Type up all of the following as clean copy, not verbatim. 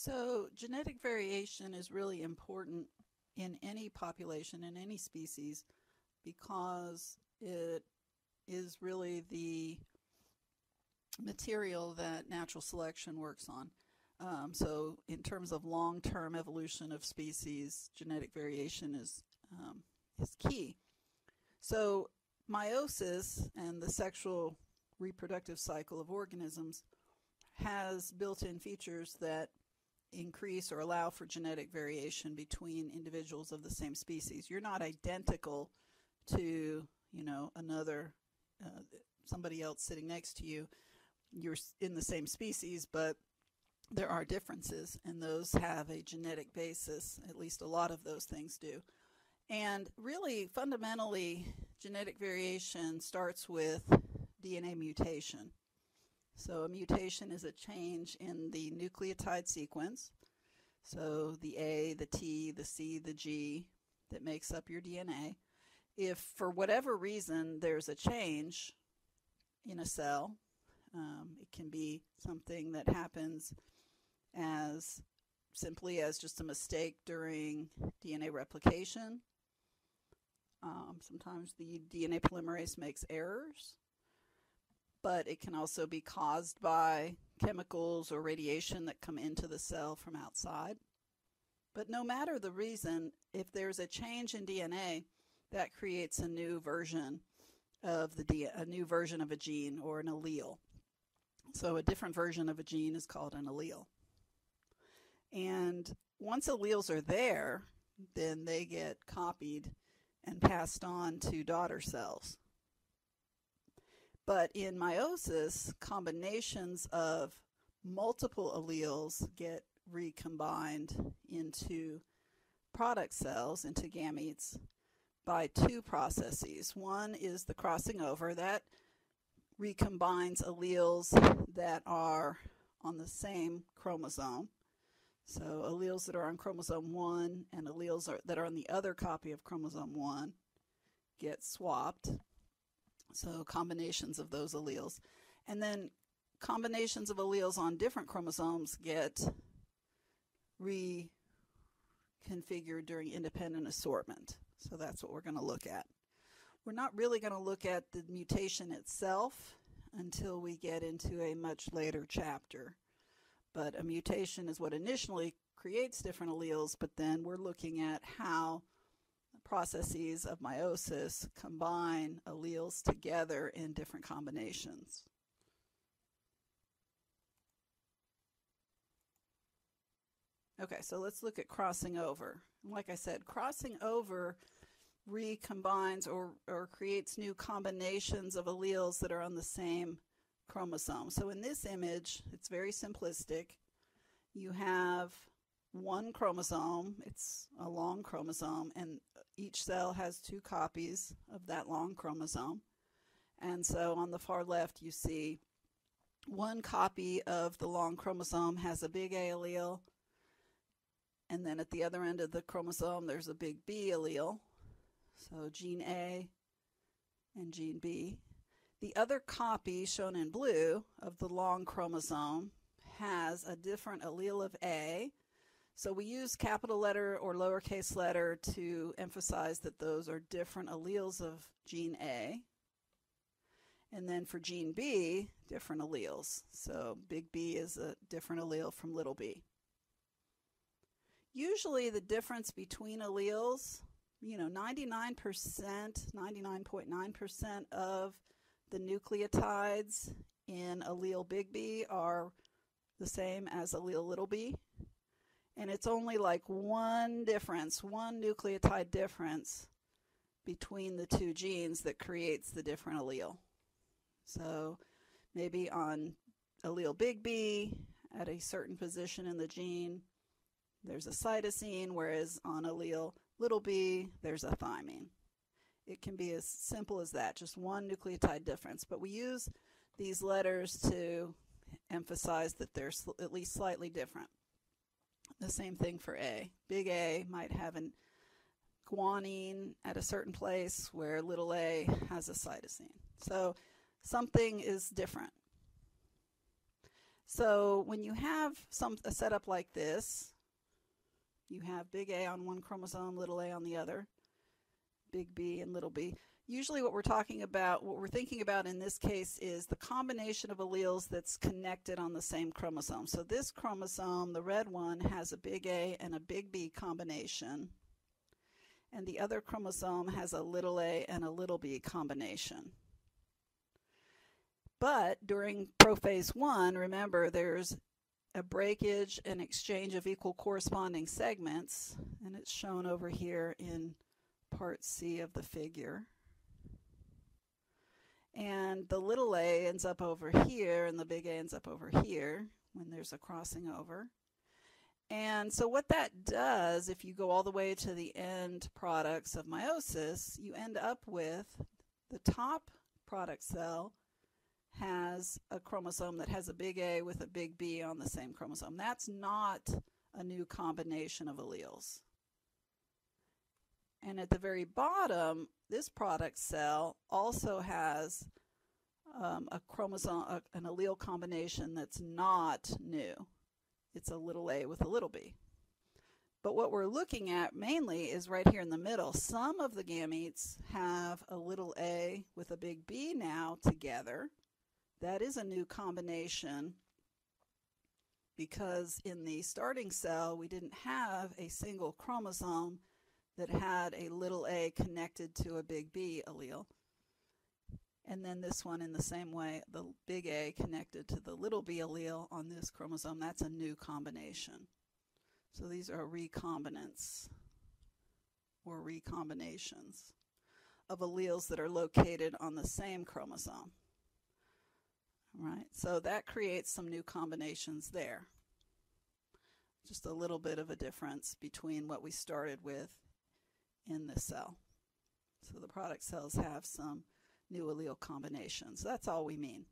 So genetic variation is really important in any population, in any species, because it is really the material that natural selection works on. So in terms of long-term evolution of species, genetic variation is key. So meiosis and the sexual reproductive cycle of organisms has built-in features that increase or allow for genetic variation between individuals of the same species. You're not identical to, another, somebody else sitting next to you. You're in the same species, but there are differences, and those have a genetic basis. At least a lot of those things do. And really, fundamentally, genetic variation starts with DNA mutation. So a mutation is a change in the nucleotide sequence. So the A, the T, the C, the G that makes up your DNA. If for whatever reason there's a change in a cell, it can be something that happens as simply as just a mistake during DNA replication. Sometimes the DNA polymerase makes errors, but it can also be caused by chemicals or radiation that come into the cell from outside. But no matter the reason, if there's a change in DNA, that creates a new version of a new version of a gene or an allele. So a different version of a gene is called an allele. And once alleles are there, then they get copied and passed on to daughter cells. But in meiosis, combinations of multiple alleles get recombined into product cells, into gametes, by two processes. One is the crossing over. That recombines alleles that are on the same chromosome. So alleles that are on chromosome 1 and alleles that are on the other copy of chromosome 1 get swapped. So combinations of those alleles. And then combinations of alleles on different chromosomes get reconfigured during independent assortment. So that's what we're going to look at. We're not really going to look at the mutation itself until we get into a much later chapter. But a mutation is what initially creates different alleles, but then we're looking at how processes of meiosis combine alleles together in different combinations. Okay, so let's look at crossing over. Like I said, crossing over recombines or creates new combinations of alleles that are on the same chromosome. So in this image, it's very simplistic. You have one chromosome, it's a long chromosome, and each cell has two copies of that long chromosome. And so on the far left, you see one copy of the long chromosome has a big A allele, and then at the other end of the chromosome, there's a big B allele. So gene A and gene B. The other copy, shown in blue, of the long chromosome has a different allele of A. So we use capital letter or lowercase letter to emphasize that those are different alleles of gene A. And then for gene B, different alleles. So big B is a different allele from little b. Usually the difference between alleles, 99%, 99.9% of the nucleotides in allele big B are the same as allele little b. And it's only like one nucleotide difference between the two genes that creates the different allele. So maybe on allele big B, at a certain position in the gene, there's a cytosine, whereas on allele little b, there's a thymine. It can be as simple as that, just one nucleotide difference. But we use these letters to emphasize that they're at least slightly different. The same thing for A. Big A might have a guanine at a certain place where little a has a cytosine. So something is different. So when you have a setup like this, you have big A on one chromosome, little a on the other, big B and little b. Usually what we're thinking about in this case is the combination of alleles that's connected on the same chromosome. So this chromosome, the red one, has a big A and a big B combination, and the other chromosome has a little a and a little b combination. But during prophase 1, remember, there's a breakage and exchange of equal corresponding segments, and it's shown over here in part C of the figure. And the little a ends up over here, and the big A ends up over here when there's a crossing over. And so what that does, if you go all the way to the end products of meiosis, you end up with the top product cell has a chromosome that has a big A with a big B on the same chromosome. That's not a new combination of alleles. And at the very bottom, this product cell also has a chromosome, an allele combination that's not new. It's a little a with a little b. But what we're looking at mainly is right here in the middle. Some of the gametes have a little a with a big B now together. That is a new combination because in the starting cell we didn't have a single chromosome that had a little a connected to a big B allele. And then this one in the same way, the big A connected to the little b allele on this chromosome. That's a new combination. So these are recombinants or recombinations of alleles that are located on the same chromosome. Right, so that creates some new combinations there. Just a little bit of a difference between what we started with in this cell. So the product cells have some new allele combinations. That's all we mean.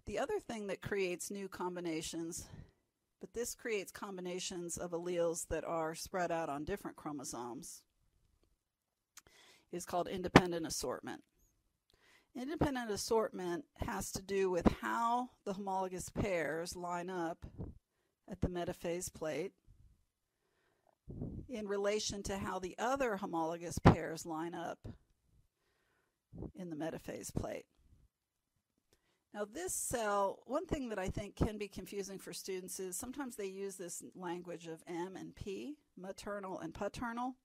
The other thing that creates new combinations, but this creates combinations of alleles that are spread out on different chromosomes, is called independent assortment. Independent assortment has to do with how the homologous pairs line up at the metaphase plate in relation to how the other homologous pairs line up in the metaphase plate. Now this cell, one thing that I think can be confusing for students is sometimes they use this language of M and P, maternal and paternal.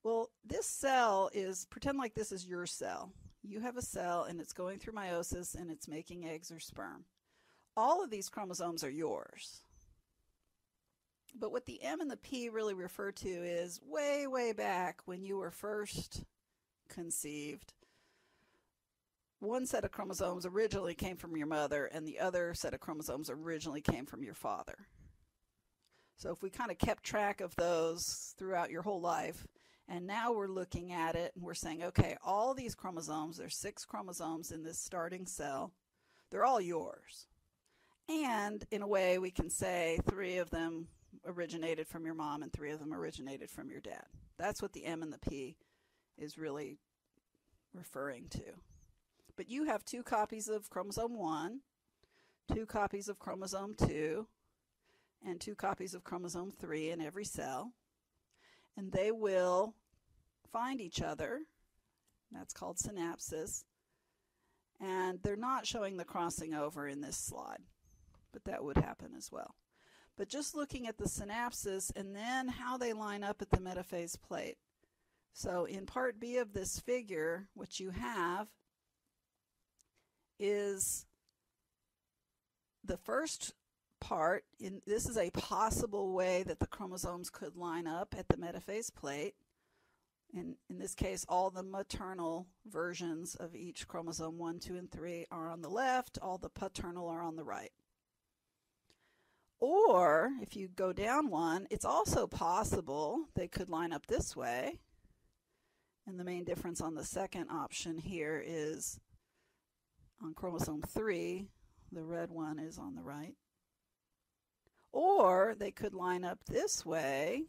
Well, this cell is, pretend like this is your cell. You have a cell and it's going through meiosis and it's making eggs or sperm. All of these chromosomes are yours. But what the M and the P really refer to is way, way back when you were first conceived. One set of chromosomes originally came from your mother and the other set of chromosomes originally came from your father. So if we kind of kept track of those throughout your whole life, and now we're looking at it and we're saying, okay, all these chromosomes, there's 6 chromosomes in this starting cell, they're all yours. And in a way we can say 3 of them originated from your mom and 3 of them originated from your dad. That's what the M and the P is really referring to. But you have 2 copies of chromosome 1, 2 copies of chromosome 2, and 2 copies of chromosome 3 in every cell. And they will find each other. That's called synapsis. And they're not showing the crossing over in this slide, but that would happen as well. But just looking at the synapsis and then how they line up at the metaphase plate. So in part B of this figure, what you have is the first part. This is a possible way that the chromosomes could line up at the metaphase plate. In this case, all the maternal versions of each chromosome 1, 2, and 3 are on the left. All the paternal are on the right. Or if you go down one, it's also possible they could line up this way. And the main difference on the second option here is on chromosome 3, the red one is on the right. Or they could line up this way,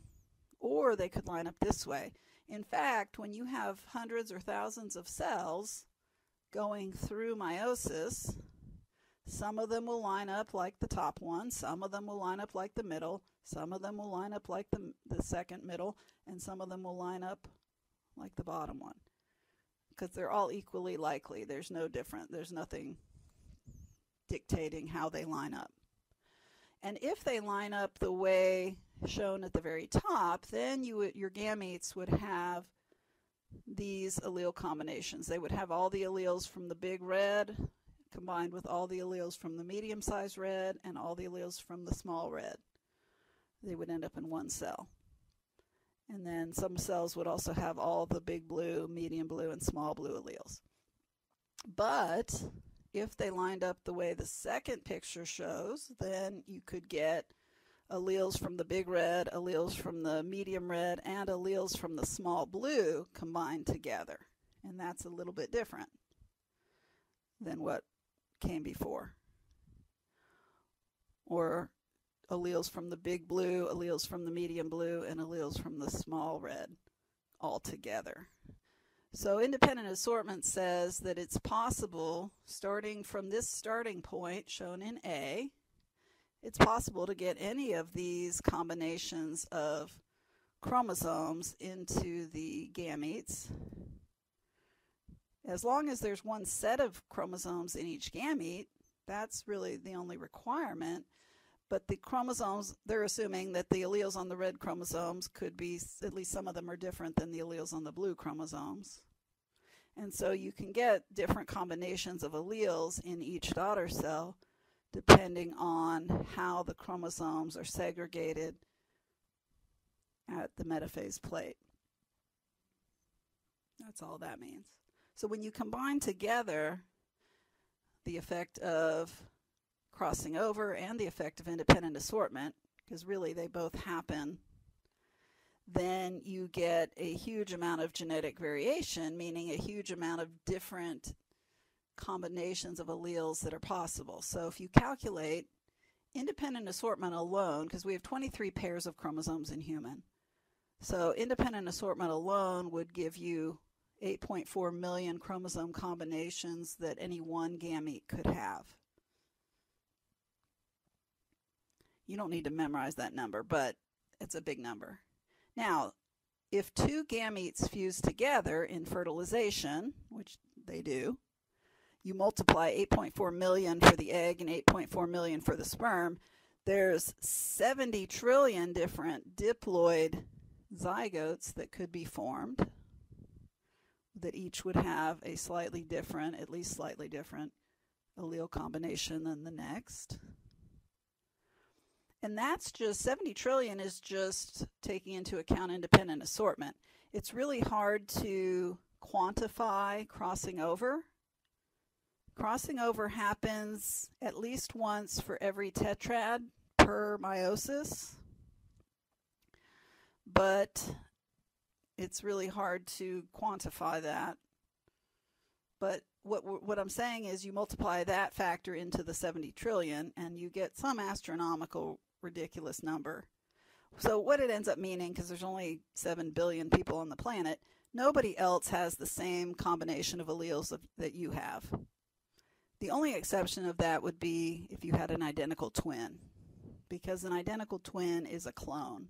or they could line up this way. In fact, when you have hundreds or thousands of cells going through meiosis, Some of them will line up like the top one, some of them will line up like the middle, some of them will line up like the second middle, and some of them will line up like the bottom one. Because they're all equally likely. There's no different. There's nothing dictating how they line up. And if they line up the way shown at the very top, then your gametes would have these allele combinations. They would have all the alleles from the big red combined with all the alleles from the medium-sized red and all the alleles from the small red. They would end up in one cell. And then some cells would also have all the big blue, medium blue, and small blue alleles. But if they lined up the way the second picture shows, then you could get alleles from the big red, alleles from the medium red, and alleles from the small blue combined together. And that's a little bit different than what came before. Or alleles from the big blue, alleles from the medium blue, and alleles from the small red all together. So independent assortment says that it's possible, starting from this starting point shown in A, it's possible to get any of these combinations of chromosomes into the gametes. As long as there's one set of chromosomes in each gamete, that's really the only requirement. But the chromosomes, they're assuming that the alleles on the red chromosomes could be, at least some of them are different than the alleles on the blue chromosomes. And so you can get different combinations of alleles in each daughter cell depending on how the chromosomes are segregated at the metaphase plate. That's all that means. So when you combine together the effect of crossing over and the effect of independent assortment, because really they both happen, then you get a huge amount of genetic variation, meaning a huge amount of different combinations of alleles that are possible. So if you calculate independent assortment alone, because we have 23 pairs of chromosomes in human, so independent assortment alone would give you 8.4 million chromosome combinations that any one gamete could have. You don't need to memorize that number, but it's a big number. Now, if two gametes fuse together in fertilization, which they do, you multiply 8.4 million for the egg and 8.4 million for the sperm, there's 70 trillion different diploid zygotes that could be formed, that each would have a slightly different, at least slightly different, allele combination than the next. And that's just, 70 trillion is just taking into account independent assortment. It's really hard to quantify crossing over. Crossing over happens at least once for every tetrad per meiosis, but it's really hard to quantify that. But what I'm saying is you multiply that factor into the 70 trillion and you get some astronomical, ridiculous number. So what it ends up meaning, because there's only 7 billion people on the planet, nobody else has the same combination of alleles that you have. The only exception of that would be if you had an identical twin, because an identical twin is a clone.